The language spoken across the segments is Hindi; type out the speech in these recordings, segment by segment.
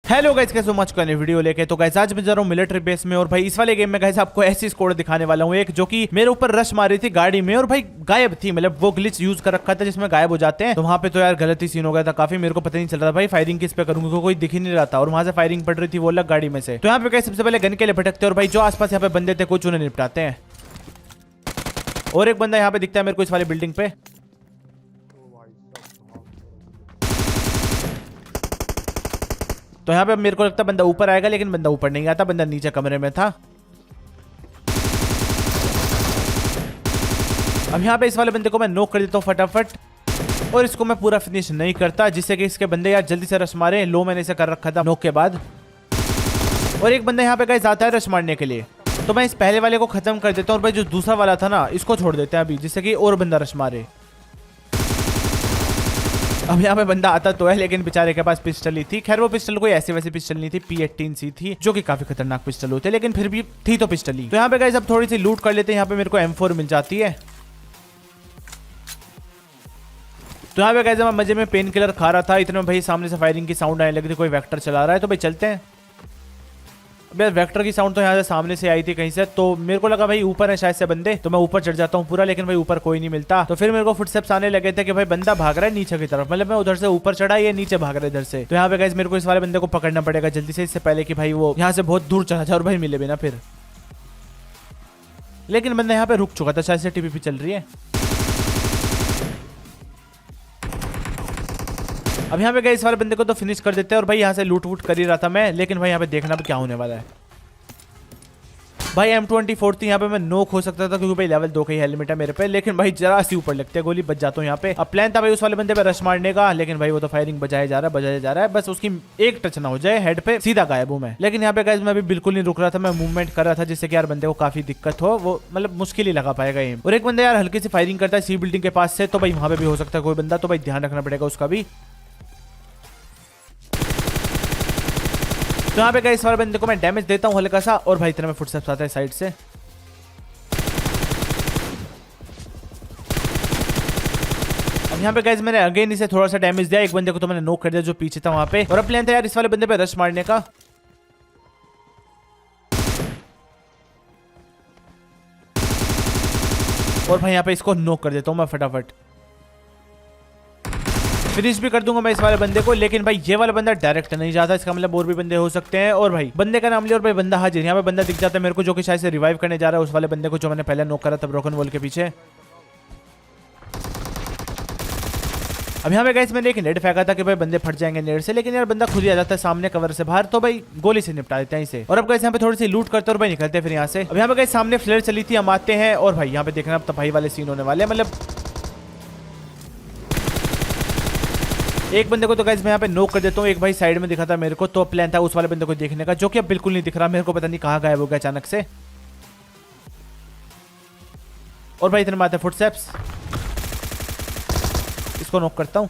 हेलो गाइस, कैसे हो? मच करने वीडियो लेके। तो गाइस आज मैं जा रहा हूँ मिलिट्री बेस में और भाई इस वाले गेम में गाइस आपको ऐसी स्क्वाड दिखाने वाला हूँ एक जो कि मेरे ऊपर रश मारी थी गाड़ी में और भाई गायब थी। मतलब वो ग्लिच यूज कर रखा था जिसमें गायब हो जाते हैं। तो वहां पे तो यार गलत ही सीन हो गया था काफी। मेरे को पता नहीं चल रहा था भाई फायरिंग किस पे करूंगा, कोई दिख ही नहीं रहा था और वहां से फायरिंग पड़ रही थी वो अलग गाड़ी में से। तो यहाँ पे गाइस सबसे पहले गन के लिए भटकते हैं और भाई जो आसपास यहाँ पे बंदे थे कुछ उन्हें निपटाते हैं। और एक बंदा यहाँ पे दिखता है मेरे को इस वाली बिल्डिंग पे। तो यहाँ पे मेरे को लगता है बंदा ऊपर आएगा, लेकिन बंदा ऊपर नहीं आता, बंदा नीचे कमरे में था। अब यहाँ पे इस वाले बंदे को मैं नॉक कर देता हूँ फटाफट और इसको मैं पूरा फिनिश नहीं करता जिससे कि इसके बंदे यार जल्दी से रश मारे। लो मैंने इसे कर रखा था नॉक के बाद। और एक बंदा यहाँ पे गाइस आता है रश मारने के लिए, तो मैं इस पहले वाले को खत्म कर देता हूँ और भाई जो दूसरा वाला था ना इसको छोड़ देते हैं अभी, जिससे कि और बंदा रश मारे। अब यहाँ पे बंदा आता तो है लेकिन बेचारे के पास पिस्टल ही थी। खैर वो पिस्टल कोई ऐसी वैसी पिस्टल नहीं थी, P18C थी जो कि काफी खतरनाक पिस्टल होते हैं, लेकिन फिर भी थी तो पिस्टल ही। तो यहाँ पे गाइस अब थोड़ी सी लूट कर लेते हैं। यहाँ पे मेरे को M4 मिल जाती है। तो यहाँ पे गाइस मैं मजे में पेन किलर खा रहा था, इतने में भाई सामने से फायरिंग की साउंड आने लगी थी, कोई वेक्टर चला रहा है। तो भाई चलते हैं। अब यार वेक्टर की साउंड तो यहाँ से सामने से आई थी कहीं से, तो मेरे को लगा भाई ऊपर है शायद से बंदे, तो मैं ऊपर चढ़ जाता हूँ पूरा, लेकिन भाई ऊपर कोई नहीं मिलता। तो फिर मेरे को फुटस्टेप्स आने लगे थे कि भाई बंदा भाग रहा है नीचे की तरफ। मतलब मैं उधर से ऊपर चढ़ा, ये नीचे भाग रहा है इधर से। तो यहाँ पे गाइस मेरे को इस वाले बंदे को पकड़ना पड़ेगा जल्दी से, इससे पहले कि भाई वो यहाँ से बहुत दूर चला जाए और भाई मिले भी ना फिर। लेकिन बंदा यहाँ पे रुक चुका था, शायद से TPP चल रही है। अब यहाँ पे गए इस वाले बंदे को तो फिनिश कर देते हैं और भाई यहाँ से लूट वूट कर ही रहा था मैं, लेकिन भाई यहाँ पे देखना भी क्या होने वाला है। भाई M24 थी, यहाँ पे मैं नॉक हो सकता था क्योंकि भाई लेवल 2 का ही हेलमेट है मेरे पे, लेकिन भाई जरा सी ऊपर लगते हैं गोली बच जाता हूँ यहाँ पे। अब प्लान था भाई उस वाले बंदे पे रश मारने का, लेकिन भाई वो तो फायरिंग बजाया जा रहा है, बस उसकी एक टच ना हो जाए हेड पे, सीधा गायब हूँ मैं। लेकिन यहाँ पे गाइस मैं भी बिल्कुल नहीं रुक रहा था, मैं मूवमेंट कर रहा था जिससे कि यार बंदे को काफी दिक्कत हो, वो मतलब मुश्किल ही लगा पाएगा एम। और एक बंदा यार हल्की सी फायरिंग करता है सी बिल्डिंग के पास से, तो भाई वहां पे भी हो सकता है कोई बंदा, तो भाई ध्यान रखना पड़ेगा उसका भी। तो यहाँ पे इस वाले बंदे को मैं डैमेज देता हूँ हल्का सा और भाई इतना में फुटस्टेप्स आता है साइड से। अब यहाँ पे गाइस मैंने अगेन इसे थोड़ा सा डैमेज दिया, एक बंदे को तो मैंने नॉक कर दिया जो पीछे था वहां पे। और अब प्लान था यार इस वाले बंदे पे रश मारने का। और भाई यहाँ पे इसको नॉक कर देता हूँ मैं फटाफट, फिनिश भी कर दूंगा मैं इस वाले बंदे को। लेकिन भाई ये वाला बंदा डायरेक्ट नहीं जाता, इसका मतलब और भी बंदे हो सकते हैं। और भाई बंदे का नाम लिया और भाई बंदा हाजिर। यहाँ पे बंदा दिख जाता है मेरे को जो कि शायद से रिवाइव करने जा रहा है उस वाले बंदे को जो मैंने पहले नॉक करा था ब्रोकन वॉल के पीछे। अब यहाँ पे गाइस मैंने एक नेट फेंका था कि भाई बंदे फट जाएंगे नेट से, लेकिन यार बंदा खुद ही आ जाता है सामने कवर से बाहर, तो भाई गोली से निपटा देते हैं इसे। और अब गाइस यहाँ पे थोड़ी सी लूट करते और भाई निकलते हैं फिर यहाँ से। अब यहाँ पे गाइस सामने फ्लेयर चली थी, हम आते हैं और भाई यहाँ पे देखना अब तो भाई वाले सीन होने वाले हैं। मतलब एक बंदे को तो गाइस मैं यहाँ पे नॉक कर देता हूँ, एक भाई साइड में दिखा था मेरे को, तो प्लान था उस वाले बंदे को देखने का जो कि अब बिल्कुल नहीं दिख रहा मेरे को, पता नहीं कहाँ गायब हो गया अचानक से। और भाई इतने में आते फुटस्टेप्स, इसको नॉक करता हूँ।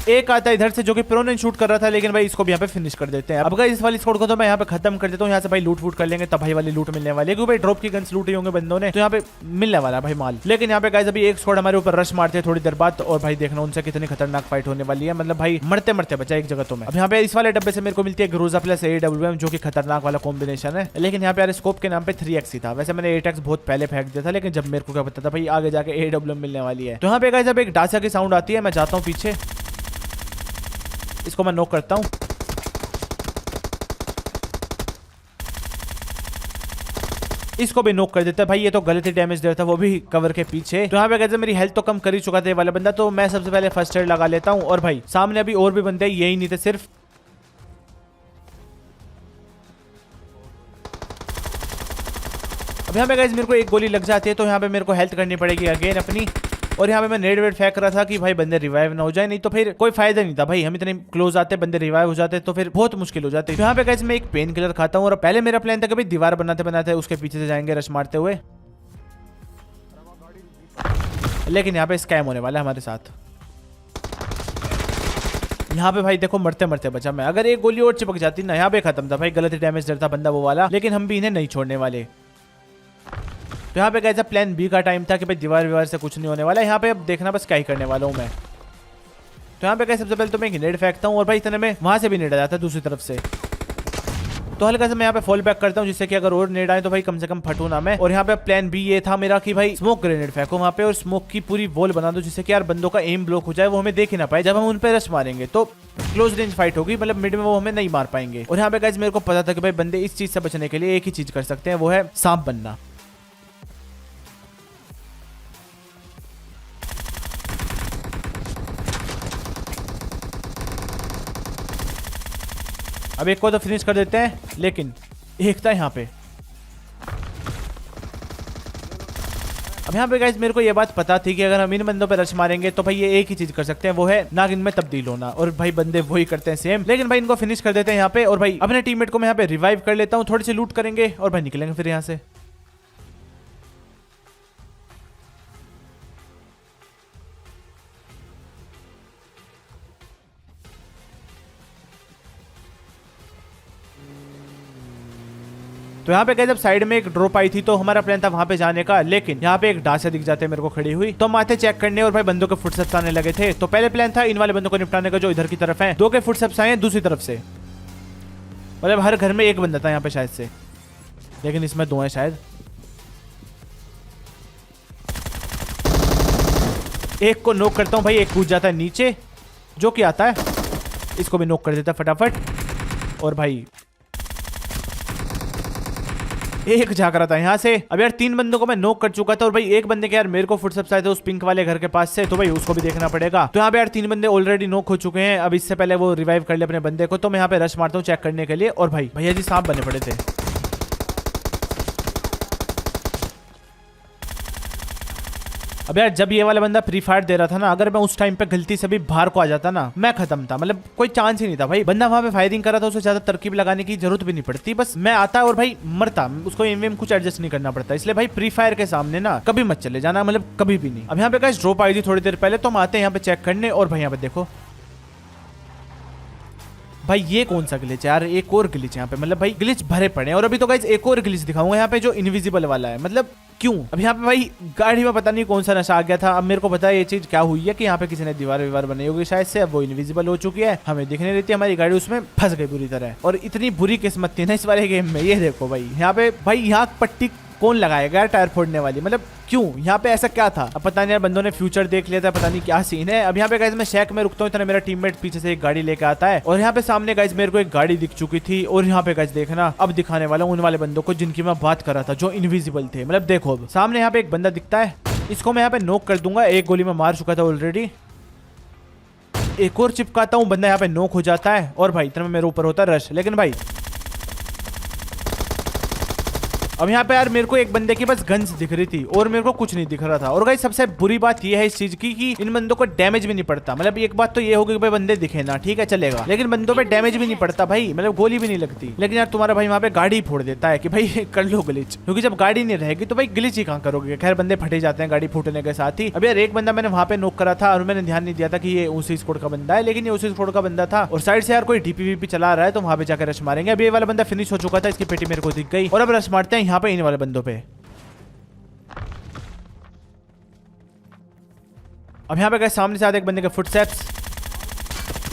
एक आता है इधर से जो कि प्रोन शूट कर रहा था, लेकिन भाई इसको भी यहाँ पे फिनिश कर देते हैं। अब गाइस इस वाली स्क्वाड को तो मैं यहाँ पे खत्म कर देता हूँ। यहाँ से भाई लूट वूट कर लेंगे तब भाई वाली लूट मिलने वाली है, क्योंकि भाई ड्रॉप की गन्स लूटे होंगे बंदों ने, तो यहाँ पे मिलने वाला है भाई माल। लेकिन यहाँ पे गाइस अभी एक स्क्वाड हमारे ऊपर रश मारते हैं थोड़ी देर बाद, और भाई देखना उनसे कितनी खतरनाक फाइट होने वाली है। मतलब भाई मरते मरते बचा एक जगह तो मैं। अब यहाँ पे इस वाले डब्बे से मेरे को मिलती है ग्रोजा प्लस AWM जो कि खतरनाक वाला कॉम्बिनेशन है, लेकिन यहाँ पे यार स्कोप के नाम पे 3x ही था। वैसे मैंने 8x बहुत पहले फेंक दिया था, लेकिन जब मेरे को क्या पता था भाई आगे जाके AWM मिलने वाली है। तो यहाँ पे गाइस अब एक डासा की साउंड आती है, मैं जाता हूँ पीछे, इसको मैं नॉक करता हूं। इसको भी नॉक कर देता है भाई, ये तो गलत ही डैमेज दे रहा था वो भी कवर के पीछे। तो यहाँ पे कहते मेरी हेल्थ तो कम कर ही चुका था ये वाला बंदा, तो मैं सबसे पहले फर्स्ट एड लगा लेता हूं। और भाई सामने अभी और भी बंदे यही नहीं थे सिर्फ। अब यहाँ पे गाइस मेरे को एक गोली लग जाती है, तो यहाँ पे मेरे को हेल्थ करनी पड़ेगी अगेन अपनी। और यहाँ पे मैं नेट वेट फेंक रहा था कि भाई बंदे रिवाइव ना हो जाए, नहीं तो फिर कोई फायदा नहीं था भाई। हम इतने क्लोज आते बंदे रिवाइव हो जाते तो फिर बहुत मुश्किल हो जाती। तो यहाँ पे गाइस मैं एक पेन किलर खाता हूँ और पहले मेरा प्लान था कि भाई दीवार बनाते बनाते उसके पीछे से जाएंगे रश मारते हुए, लेकिन यहाँ पे स्कैम होने वाला है हमारे साथ। यहाँ पे भाई देखो मरते मरते बचा मैं, अगर एक गोली और चिपक जाती ना यहाँ पे खत्म था भाई, गलत डैमेज देता बंदा वो वाला, लेकिन हम भी इन्हें नहीं छोड़ने वाले। तो यहाँ पे कैसा प्लान B का टाइम था कि भाई दीवार विवार से कुछ नहीं होने वाला। यहाँ पे अब देखना बस क्या ही करने वाला हूँ मैं। तो यहाँ पे गाइस सबसे पहले तो मैं एक नेड फेंकता हूँ और भाई इतने में वहां से भी नेड आ जाता है दूसरी तरफ से। तो हल्का से मैं यहाँ पे फॉल बैक करता हूँ जिससे कि अगर और नेड आए तो भाई कम से कम फटू ना मैं। और यहाँ पे प्लान बी ये था मेरा कि भाई स्मोक ग्रेनेड फेंको वहाँ पे और स्मोक की पूरी वॉल बना दो जिससे कि यार बंदों का एम ब्लॉक हो जाए, वो हमें देख ही ना पाए। जब हम उन पे रश मारेंगे तो क्लोज रेंज फाइट होगी, मतलब मिड में वो हमें नहीं मार पाएंगे। और यहाँ पे गाइस मेरे को पता था कि भाई बंदे इस चीज से बचने के लिए एक ही चीज कर सकते हैं, वो है सांप बनना। अब एक को तो फिनिश कर देते हैं, लेकिन एक था यहाँ पे। अब यहाँ पे गाइस मेरे को ये बात पता थी कि अगर हम इन बंदों पे रश मारेंगे तो भाई ये एक ही चीज कर सकते हैं, वो है नागिन में तब्दील होना। और भाई बंदे वही करते हैं सेम, लेकिन भाई इनको फिनिश कर देते हैं यहाँ पे। और भाई अपने टीममेट को मैं यहाँ पे रिवाइव कर लेता हूँ, थोड़ी सी लूट करेंगे और भाई निकलेंगे फिर यहाँ से। तो यहाँ पे गए जब साइड में एक ड्रॉप आई थी तो हमारा प्लान था वहां पे जाने का, लेकिन यहाँ पे एक डांसा दिख जाते हैं मेरे को खड़ी हुई। तो हम आते चेक करने और भाई बंदों के फुटस्टेप्स आने लगे थे। तो पहले प्लान था इन वाले बंदों को निपटाने का जो इधर की तरफ है, 2 के फुटस्टेप्स आए दूसरी तरफ से, मतलब हर घर में एक बंदा था यहाँ पे शायद से, लेकिन इसमें 2 है शायद। एक को नॉक करता हूँ भाई, एक कूद जाता है नीचे जो कि आता है, इसको भी नॉक कर देता है फटाफट। और भाई एक झाग रहा था यहाँ से। अब यार 3 बंदों को मैं नॉक कर चुका था और भाई एक बंदे के यार मेरे को फुटस्टेप्स आए थे उस पिंक वाले घर के पास से, तो भाई उसको भी देखना पड़ेगा। तो यहाँ पे यार 3 बंदे ऑलरेडी नॉक हो चुके हैं। अब इससे पहले वो रिवाइव कर ले अपने बंदे को, तो मैं यहाँ पे रश मारता हूँ चेक करने के लिए। और भाई भैया जी सांप बने पड़े थे। अब यार जब ये वाला बंदा फ्री फायर दे रहा था ना, अगर मैं उस टाइम पे गलती से भी बाहर को आ जाता ना, मैं खत्म था, मतलब कोई चांस ही नहीं था। भाई बंदा वहां पे फायरिंग कर रहा था, उसे ज्यादा तरकीब लगाने की जरूरत भी नहीं पड़ती, बस मैं आता और भाई मरता, उसको एम कुछ एडजस्ट नहीं करना पड़ता। इसलिए भाई फ्री फायर के सामने ना कभी मत चले जाना, मतलब कभी भी नहीं। अब यहाँ पे गाइस ड्रॉप आई थी थोड़ी देर पहले, तो हम आते हैं यहाँ पे चेक करने। और भाई यहाँ पे देखो भाई ये कौन सा ग्लिच है यार, एक और ग्लिच यहाँ पे, मतलब भाई ग्लिच भरे पड़े हैं। और अभी तो गाइस एक और ग्लिच दिखाऊंगा यहाँ पे जो इनविजिबल वाला है, मतलब क्यों। अब यहाँ पे भाई गाड़ी में पता नहीं कौन सा नशा आ गया था। अब मेरे को पता है ये चीज क्या हुई है कि यहाँ पे किसी ने दीवार बनाई होगी शायद से, अब वो इनविजिबल हो चुकी है, हमें दिखने रहती है, हमारी गाड़ी उसमें फंस गई बुरी तरह। और इतनी बुरी किस्मत थी ना इस वाले गेम में। ये देखो भाई यहाँ पे, भाई यहाँ पट्टी कौन लगाएगा यार टायर फोड़ने वाली, मतलब क्यों, यहाँ पे ऐसा क्या था। अब पता नहीं यार बंदों ने फ्यूचर देख लिया था, पता नहीं क्या सीन है। अब यहाँ पे गाइस मैं शैक में रुकता हूँ, इतना मेरा टीममेट पीछे से एक गाड़ी लेके आता है और यहाँ पे सामने गाइस मेरे को एक गाड़ी दिख चुकी थी। और यहाँ पे गाइस देखना अब दिखाने वाला हूँ उन वाले बंदों को जिनकी मैं बात कर रहा था, जो इनविजिबल थे। मतलब देखो अब सामने यहाँ पे एक बंदा दिखता है, इसको मैं यहाँ पे नॉक कर दूंगा, एक गोली में मार चुका था ऑलरेडी। एक और चिपकाता हूँ, बंदा यहाँ पे नॉक हो जाता है। और भाई इतना मेरे ऊपर होता है रश, लेकिन भाई अब यहाँ पे यार मेरे को एक बंदे की बस गन्स दिख रही थी और मेरे को कुछ नहीं दिख रहा था। और गाइस सबसे बुरी बात ये है इस चीज की कि इन बंदों को डैमेज भी नहीं पड़ता। मतलब एक बात तो ये होगी कि भाई बंदे दिखे ना, ठीक है चलेगा, लेकिन बंदों पे डैमेज भी नहीं पड़ता भाई, मतलब गोली भी नहीं लगती। लेकिन यार तुम्हारा भाई वहाँ पे गाड़ी फोड़ देता है कि भाई कर लो ग्लिच, क्योंकि जब गाड़ी नहीं रहेगी तो भाई ग्लिच ही कहाँ करोगे। खैर बंदे फटे जाते हैं गाड़ी फूटने के साथ ही। अब यार एक बंदा मैंने वहाँ पे नॉक करा था और मैंने ध्यान नहीं दिया था कि ये उसी स्क्वाड का बंदा है, लेकिन ये उसी स्क्वाड का बंदा था। और साइड से यार कोई डीपीवीपी चला रहा है, तो वहाँ पे जाकर रश मारेंगे। अब ये वाला बंदा फिनिश हो चुका था, इसकी पेटी मेरे को दिख गई। और अब रश मारते हैं यहाँ पे इन वाले बंदों पे। अब यहाँ पे गए सामने से आते एक बंदे के फुटस्टेप्स,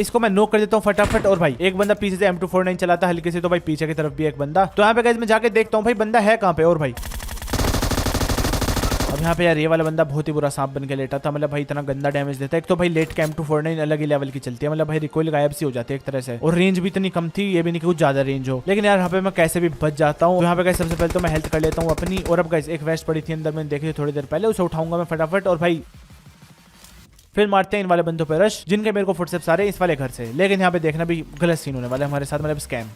इसको मैं नॉक कर देता हूँ फटाफट। और भाई एक बंदा पीछे से M249 चलाता है हल्के से, तो भाई पीछे की तरफ भी एक बंदा। तो यहाँ पे गए मैं जाके देखता हूँ भाई बंदा है कहाँ पे। और भाई अब यहाँ पे यार ये वाला बंदा बहुत ही बुरा सांप बन के लेटा था, मतलब भाई इतना गंदा डैमेज देता है। एक तो भाई लेट के M249 अलग ही लेवल की चलती है, मतलब भाई रिकॉइल गायब सी हो जाती है एक तरह से। और रेंज भी इतनी कम थी, ये भी नहीं कि कुछ ज्यादा रेंज हो, लेकिन यार यहाँ पे मैं कैसे भी बच जाता हूँ। यहाँ पे गए सबसे पहले तो मैं हेल्थ कर लेता हूँ अपनी। और अब गए एक वेस्ट पड़ी थी अंदर, मैंने देखी थोड़ी देर पहले, उसे उठाऊंगा मैं फटाफट। और भाई फिर मारते हैं इन वाले बंदों पे रश, जिनके मेरे को फुटस्टेप्स आ रहे हैं इस वाले घर से। लेकिन यहाँ पे देखना भी गलत सीन होने वाला है हमारे साथ, मतलब स्कैम।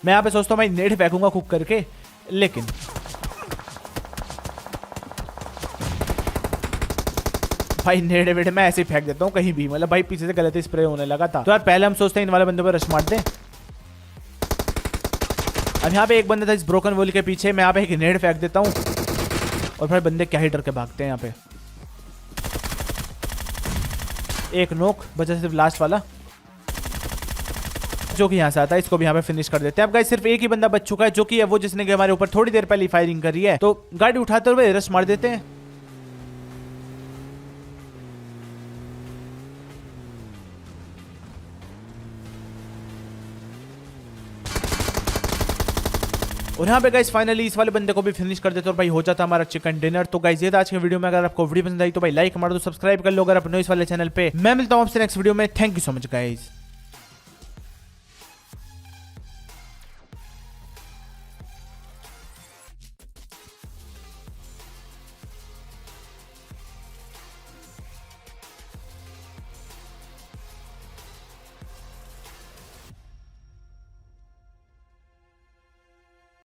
मैं यहाँ पे सोचता हूँ भाई नेट फेंकूंगा कुक करके, लेकिन भाई नेट वेट मैं ऐसे ही फेंक देता हूँ कहीं भी, मतलब भाई पीछे से गलत स्प्रे होने लगा था। तो यार पहले हम सोचते हैं इन वाले बंदों पे रश मार दें। अब यहाँ पे एक बंदा था इस ब्रोकन वॉल के पीछे, मैं यहाँ पे एक नेट फेंक देता हूँ। और भाई बंदे क्या ही डर के भागते हैं यहाँ पे। एक नोक बचा सिर्फ लास्ट वाला जो कि यहाँ से आता है, इसको भी यहाँ पे फिनिश कर देते हैं। अब गाइस सिर्फ एक ही बंदा बच चुका है, जो कि है वो जिसने कि हमारे ऊपर थोड़ी देर पहले फायरिंग करी है। तो गाड़ी उठाते हुए रश मार देते हैं। और यहाँ पे गाइस फाइनली इस वाले बंदे को भी फिनिश कर देते और भाई हो जाता हमारा चिकन डिनर। तो गाइस ये था आज के वीडियो में। अगर आपको वीडियो पसंद आई तो भाई लाइक मार दो, सब्सक्राइब कर लो अगर आप नए इस वाले चैनल पे। मैं मिलता हूँ आपसे नेक्स्ट वीडियो में। Thank you so much guys.